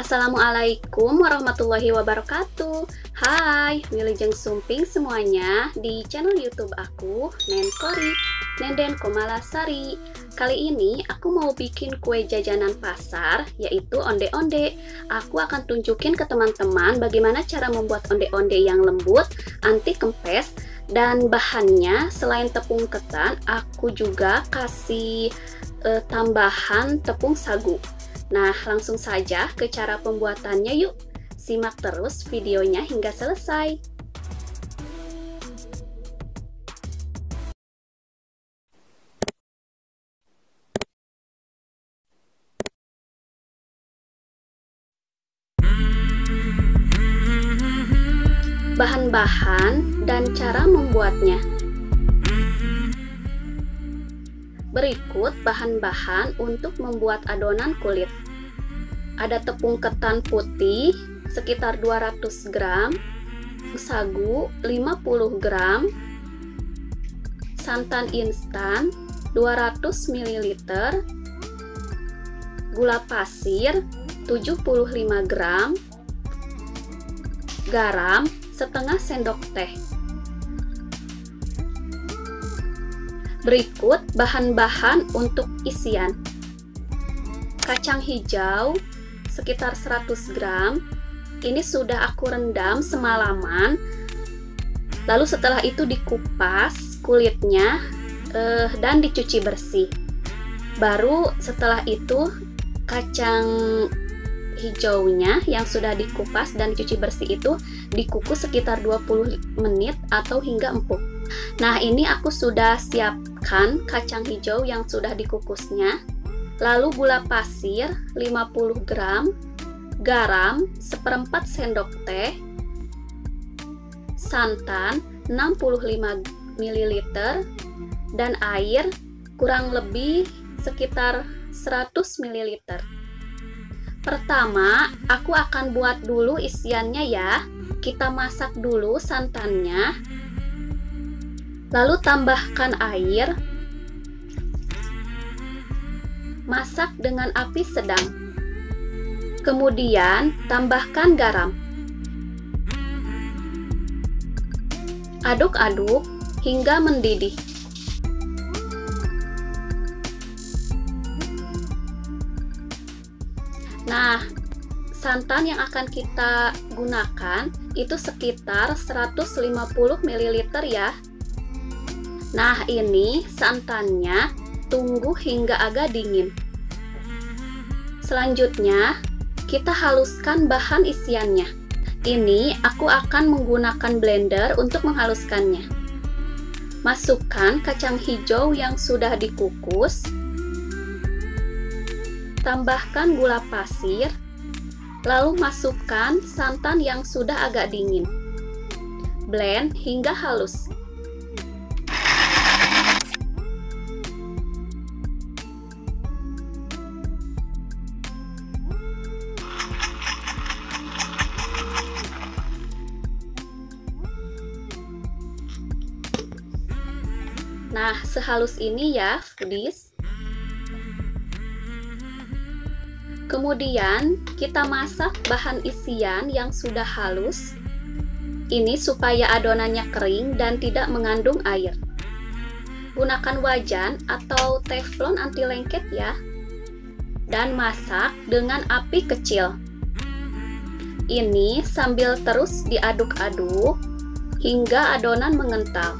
Assalamualaikum warahmatullahi wabarakatuh. Hai, wilujeng sumping semuanya di channel YouTube aku, Nenkori, Nenden Komalasari. Kali ini aku mau bikin kue jajanan pasar, yaitu onde-onde. Aku akan tunjukin ke teman-teman bagaimana cara membuat onde-onde yang lembut, anti kempes, dan bahannya selain tepung ketan, aku juga kasih tambahan tepung sagu. Nah, langsung saja ke cara pembuatannya yuk. Simak terus videonya hingga selesai. Bahan-bahan dan cara membuatnya. Berikut bahan-bahan untuk membuat adonan kulit. Ada tepung ketan putih sekitar 200 gram, sagu 50 gram, santan instan 200 ml, gula pasir 75 gram, garam setengah sendok teh. Berikut bahan-bahan untuk isian. Kacang hijau sekitar 100 gram. Ini sudah aku rendam semalaman. Lalu setelah itu dikupas kulitnya dan dicuci bersih. Baru setelah itu kacang hijaunya yang sudah dikupas dan dicuci bersih itu dikukus sekitar 20 menit atau hingga empuk. Nah, ini aku sudah siapkan kacang hijau yang sudah dikukusnya. Lalu gula pasir 50 gram, garam seperempat sendok teh, santan 65 ml, dan air kurang lebih sekitar 100 ml. Pertama, aku akan buat dulu isiannya ya. Kita masak dulu santannya. Lalu tambahkan air. Masak dengan api sedang. Kemudian tambahkan garam. Aduk-aduk hingga mendidih. Nah, santan yang akan kita gunakan itu sekitar 150 ml ya. Nah, ini santannya tunggu hingga agak dingin. Selanjutnya, kita haluskan bahan isiannya. Ini aku akan menggunakan blender untuk menghaluskannya. Masukkan kacang hijau yang sudah dikukus. Tambahkan gula pasir. Lalu masukkan santan yang sudah agak dingin. Blend hingga halus. Nah, sehalus ini ya, foodies. Kemudian, kita masak bahan isian yang sudah halus. Ini supaya adonannya kering dan tidak mengandung air. Gunakan wajan atau teflon anti lengket ya. Dan masak dengan api kecil. Ini sambil terus diaduk-aduk hingga adonan mengental.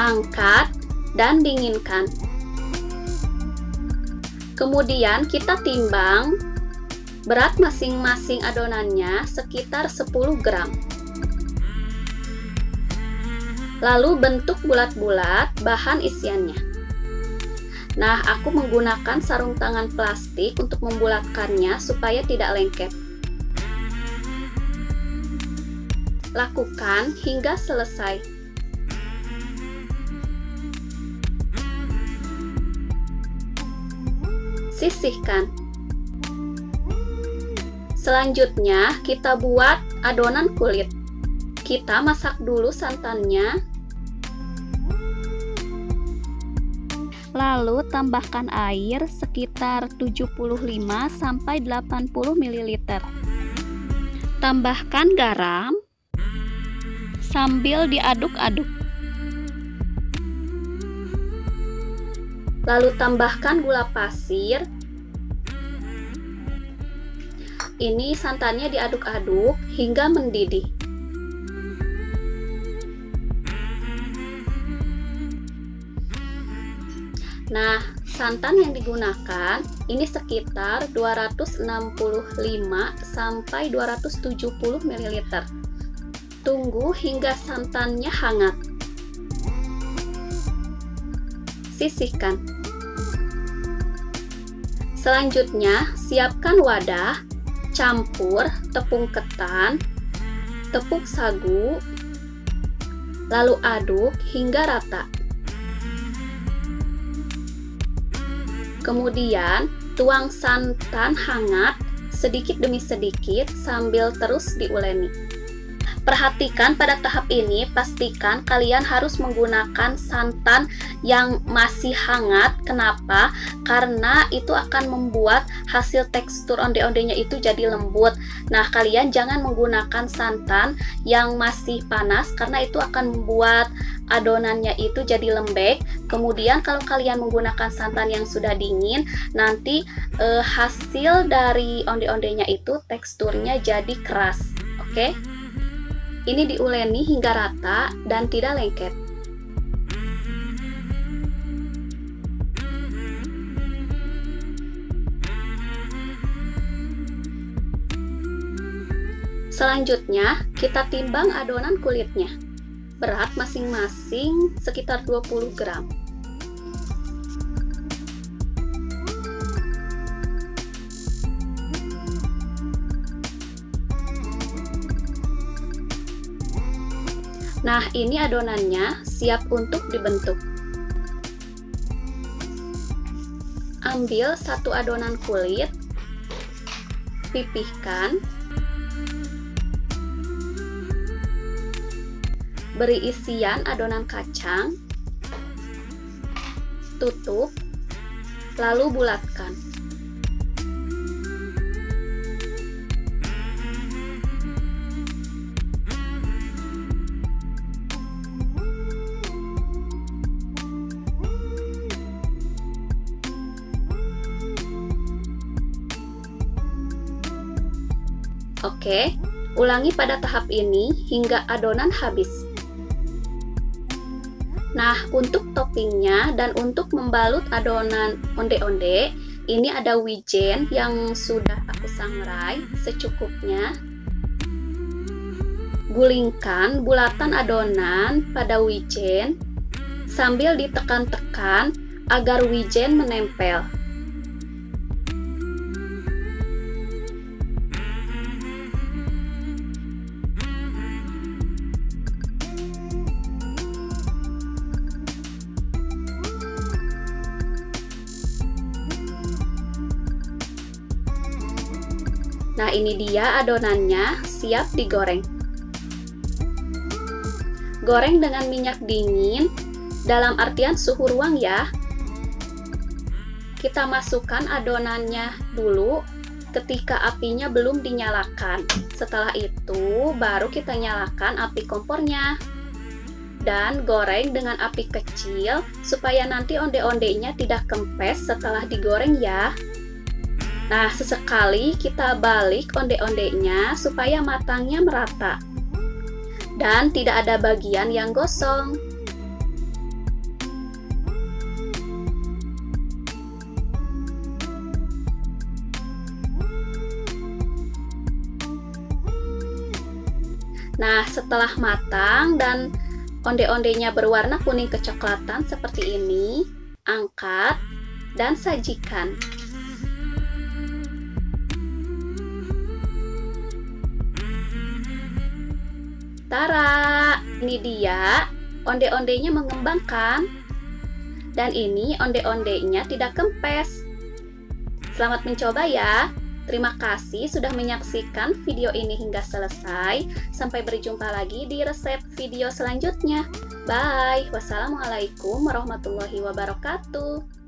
Angkat dan dinginkan. Kemudian kita timbang berat masing-masing adonannya sekitar 10 gram. Lalu bentuk bulat-bulat bahan isiannya. Nah, aku menggunakan sarung tangan plastik untuk membulatkannya supaya tidak lengket. Lakukan hingga selesai. Sisihkan. Selanjutnya, kita buat adonan kulit. Kita masak dulu santannya. Lalu tambahkan air sekitar 75-80 ml. Tambahkan garam sambil diaduk-aduk. Lalu tambahkan gula pasir. Ini santannya diaduk-aduk hingga mendidih. Nah, santan yang digunakan ini sekitar 265-270 ml. Tunggu hingga santannya hangat. Sisihkan. Selanjutnya, siapkan wadah, campur tepung ketan, tepung sagu, lalu aduk hingga rata. Kemudian, tuang santan hangat sedikit demi sedikit sambil terus diuleni. Perhatikan pada tahap ini, pastikan kalian harus menggunakan santan yang masih hangat. Kenapa? Karena itu akan membuat hasil tekstur onde-ondenya itu jadi lembut. Nah, kalian jangan menggunakan santan yang masih panas karena itu akan membuat adonannya itu jadi lembek. Kemudian kalau kalian menggunakan santan yang sudah dingin, nanti hasil dari onde-ondenya itu teksturnya jadi keras. Oke? Ini diuleni hingga rata dan tidak lengket. Selanjutnya, kita timbang adonan kulitnya. Berat masing-masing sekitar 20 gram. Nah, ini adonannya siap untuk dibentuk. Ambil satu adonan kulit, pipihkan, beri isian adonan kacang, tutup, lalu bulatkan. Oke, ulangi pada tahap ini hingga adonan habis. Nah, untuk toppingnya dan untuk membalut adonan onde-onde, ini ada wijen yang sudah aku sangrai secukupnya. Gulingkan bulatan adonan pada wijen sambil ditekan-tekan agar wijen menempel. Nah, ini dia adonannya siap digoreng. Goreng dengan minyak dingin, dalam artian suhu ruang ya. Kita masukkan adonannya dulu ketika apinya belum dinyalakan. Setelah itu, baru kita nyalakan api kompornya. Dan goreng dengan api kecil, supaya nanti onde-ondenya tidak kempes setelah digoreng ya. Nah, sesekali kita balik onde-ondenya supaya matangnya merata dan tidak ada bagian yang gosong. Nah, setelah matang dan onde-ondenya berwarna kuning kecoklatan seperti ini, angkat dan sajikan. Tara, ini dia onde-ondenya mengembangkan. Dan ini onde-ondenya tidak kempes. Selamat mencoba ya. Terima kasih sudah menyaksikan video ini hingga selesai. Sampai berjumpa lagi di resep video selanjutnya. Bye. Wassalamualaikum warahmatullahi wabarakatuh.